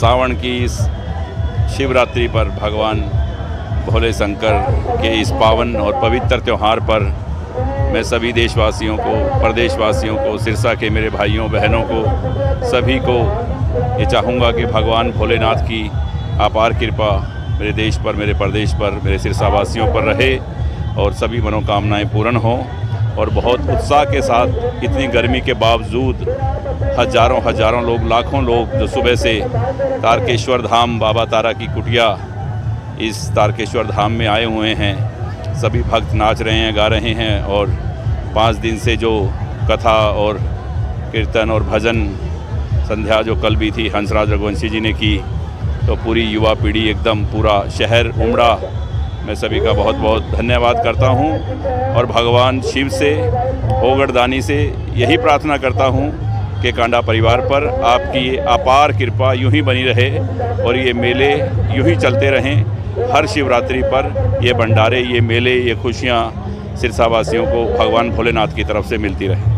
सावन की इस शिवरात्रि पर भगवान भोले शंकर के इस पावन और पवित्र त्यौहार पर मैं सभी देशवासियों को, प्रदेशवासियों को, सिरसा के मेरे भाइयों बहनों को, सभी को ये चाहूँगा कि भगवान भोलेनाथ की अपार कृपा मेरे देश पर, मेरे प्रदेश पर, मेरे सिरसा वासियों पर रहे और सभी मनोकामनाएं पूर्ण हों। और बहुत उत्साह के साथ इतनी गर्मी के बावजूद हजारों लोग, लाखों लोग जो सुबह से तारकेश्वर धाम, बाबा तारा की कुटिया, इस तारकेश्वर धाम में आए हुए हैं। सभी भक्त नाच रहे हैं, गा रहे हैं और 5 दिन से जो कथा और कीर्तन और भजन संध्या जो कल भी थी हंसराज रघुवंशी जी ने की, तो पूरी युवा पीढ़ी एकदम पूरा शहर उमड़ा। मैं सभी का बहुत बहुत धन्यवाद करता हूं और भगवान शिव से, ओगड़दानी से यही प्रार्थना करता हूं कि कांडा परिवार पर आपकी अपार कृपा यूं ही बनी रहे और ये मेले यूं ही चलते रहें। हर शिवरात्रि पर ये भंडारे, ये मेले, ये खुशियाँ सिरसावासियों को भगवान भोलेनाथ की तरफ से मिलती रहे।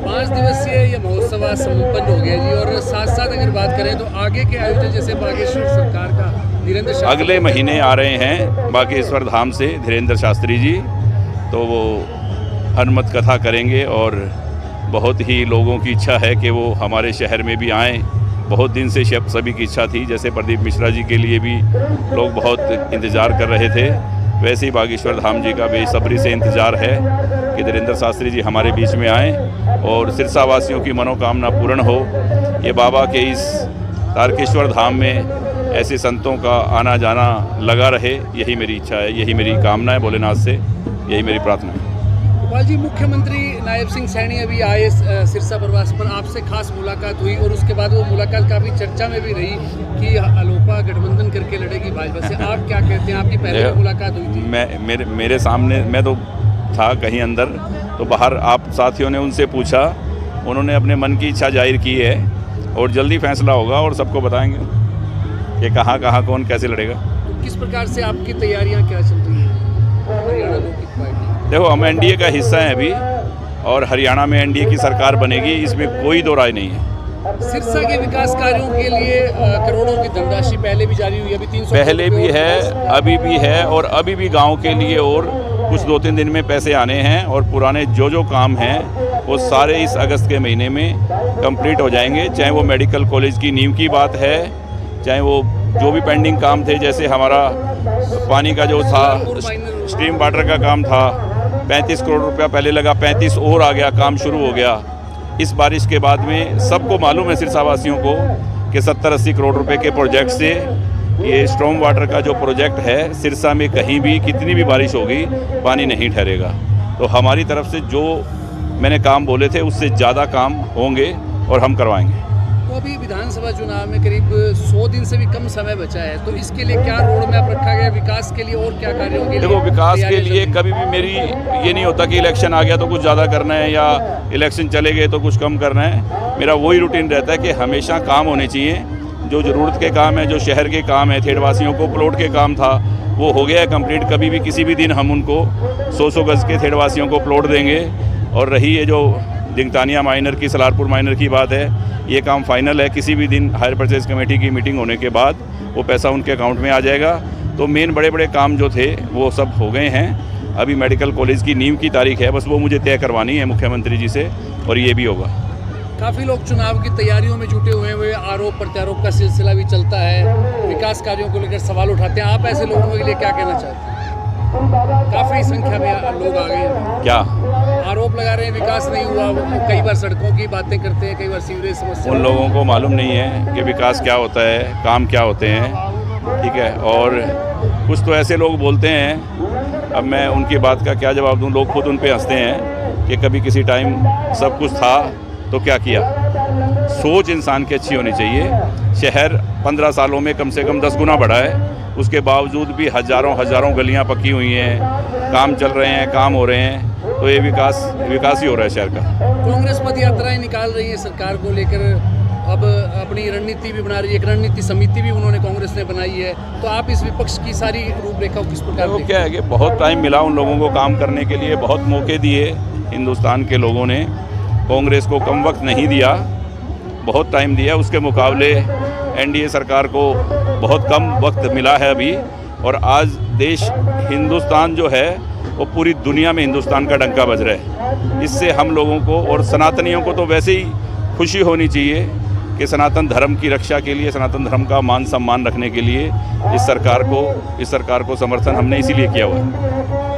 5 दिवसीय ये महोत्सव आज संपन्न हो गया जी। और साथ साथ अगर बात करें तो आगे के आयोजन जैसे बागेश्वर सरकार का धीरेन्द्र शास्त्री अगले महीने आ रहे हैं बागेश्वर धाम से धीरेन्द्र शास्त्री जी, तो वो हनुमत कथा करेंगे और बहुत ही लोगों की इच्छा है कि वो हमारे शहर में भी आएँ। बहुत दिन से सभी की इच्छा थी, जैसे प्रदीप मिश्रा जी के लिए भी लोग बहुत इंतज़ार कर रहे थे, वैसे ही बागेश्वर धाम जी का बेसब्री से इंतज़ार है कि धीरेन्द्र शास्त्री जी हमारे बीच में आएँ और सिरसा वासियों की मनोकामना पूर्ण हो। ये बाबा के इस तारकेश्वर धाम में ऐसे संतों का आना जाना लगा रहे, यही मेरी इच्छा है, यही मेरी कामना है भोलेनाथ से, यही मेरी प्रार्थना है। गोपाल जी, मुख्यमंत्री नायब सिंह सैनी अभी आए सिरसा प्रवास पर, आपसे खास मुलाकात हुई और उसके बाद वो मुलाकात काफ़ी चर्चा में भी रही कि अलोपा गठबंधन करके लड़ेगी भाजपा से। आप क्या कहते हैं? आपकी पहले मुलाकात हुई थी? मेरे सामने, मैं तो था कहीं अंदर, तो बाहर आप साथियों ने उनसे पूछा, उन्होंने अपने मन की इच्छा जाहिर की है और जल्दी फैसला होगा और सबको बताएंगे कि कहाँ कौन कैसे लड़ेगा। तो किस प्रकार से आपकी तैयारियाँ क्या चल रही हैं हरियाणा लोकहित पार्टी? देखो, हम एनडीए का हिस्सा हैं अभी और हरियाणा में एनडीए की सरकार बनेगी, इसमें कोई दो राय नहीं है। सिरसा के विकास कार्यों के लिए करोड़ों की धनराशि पहले भी जारी हुई, अभी 300 पहले भी है, अभी भी है और अभी भी गांव के लिए और कुछ 2-3 दिन में पैसे आने हैं और पुराने जो काम हैं वो सारे इस अगस्त के महीने में कंप्लीट हो जाएंगे। चाहे वो मेडिकल कॉलेज की नींव की बात है, चाहे वो जो भी पेंडिंग काम थे, जैसे हमारा पानी का जो था स्ट्रीम वाटर का काम था, 35 करोड़ रुपया पहले लगा, 35 और आ गया, काम शुरू हो गया। इस बारिश के बाद में सबको मालूम है सिरसावासियों को कि 70-80 करोड़ रुपए के प्रोजेक्ट से ये स्ट्रॉम वाटर का जो प्रोजेक्ट है, सिरसा में कहीं भी कितनी भी बारिश होगी पानी नहीं ठहरेगा। तो हमारी तरफ से जो मैंने काम बोले थे उससे ज़्यादा काम होंगे और हम करवाएंगे। तो अभी विधानसभा चुनाव में करीब 100 दिन से भी कम समय बचा है, तो इसके लिए क्या रोड मैप रखा गया विकास के लिए और क्या कार्यों के लिए? देखो, विकास के लिए कभी भी मेरी ये नहीं होता कि इलेक्शन आ गया तो कुछ ज़्यादा करना है या इलेक्शन चले गए तो कुछ कम करना है। मेरा वही रूटीन रहता है कि हमेशा काम होने चाहिए। जो ज़रूरत के काम है, जो शहर के काम है, थेड़वासियों को प्लॉट के काम था वो हो गया है कंप्लीट। कभी भी किसी भी दिन हम उनको 100 गज़ के थेड़वासियों को प्लॉट देंगे। और रही ये जो दिंगतानिया माइनर की, सलारपुर माइनर की बात है, ये काम फाइनल है। किसी भी दिन हायर परचेज कमेटी की मीटिंग होने के बाद वो पैसा उनके अकाउंट में आ जाएगा। तो मेन बड़े काम जो थे वो सब हो गए हैं। अभी मेडिकल कॉलेज की नींव की तारीख है, बस वो मुझे तय करवानी है मुख्यमंत्री जी से और ये भी होगा। काफ़ी लोग चुनाव की तैयारियों में जुटे हुए हैं, वे आरोप प्रत्यारोप का सिलसिला भी चलता है, विकास कार्यों को लेकर सवाल उठाते हैं। आप ऐसे लोगों के लिए क्या कहना चाहते हैं? काफ़ी संख्या में लोग आ गए हैं, क्या आरोप लगा रहे हैं विकास नहीं हुआ, कई बार सड़कों की बातें करते हैं, कई बार सीवरेज समस्या। उन लोगों को मालूम नहीं है कि विकास क्या होता है, काम क्या होते हैं, ठीक है। और कुछ तो ऐसे लोग बोलते हैं, अब मैं उनकी बात का क्या जवाब दूं। लोग खुद उन पे हंसते हैं कि कभी किसी टाइम सब कुछ था तो क्या किया। सोच इंसान की अच्छी होनी चाहिए। शहर 15 सालों में कम से कम 10 गुना बढ़ा है, उसके बावजूद भी हजारों गलियां पक्की हुई हैं, काम चल रहे हैं, काम हो रहे हैं। तो ये विकास ही हो रहा है शहर का। कांग्रेस पद यात्राएं निकाल रही है सरकार को लेकर, अब अपनी रणनीति भी बना रही है, एक रणनीति समिति भी उन्होंने कांग्रेस ने बनाई है। तो आप इस विपक्ष की सारी रूपरेखा किस प्रकार देखो, क्या है कि बहुत टाइम मिला उन लोगों को काम करने के लिए, बहुत मौके दिए हिंदुस्तान के लोगों ने। कांग्रेस को कम वक्त नहीं दिया, बहुत टाइम दिया। उसके मुकाबले एनडीए सरकार को बहुत कम वक्त मिला है अभी, और आज देश हिंदुस्तान जो है वो पूरी दुनिया में हिंदुस्तान का डंका बज रहा है। इससे हम लोगों को और सनातनियों को तो वैसे ही खुशी होनी चाहिए कि सनातन धर्म की रक्षा के लिए, सनातन धर्म का मान सम्मान रखने के लिए इस सरकार को समर्थन हमने इसीलिए किया हुआ है।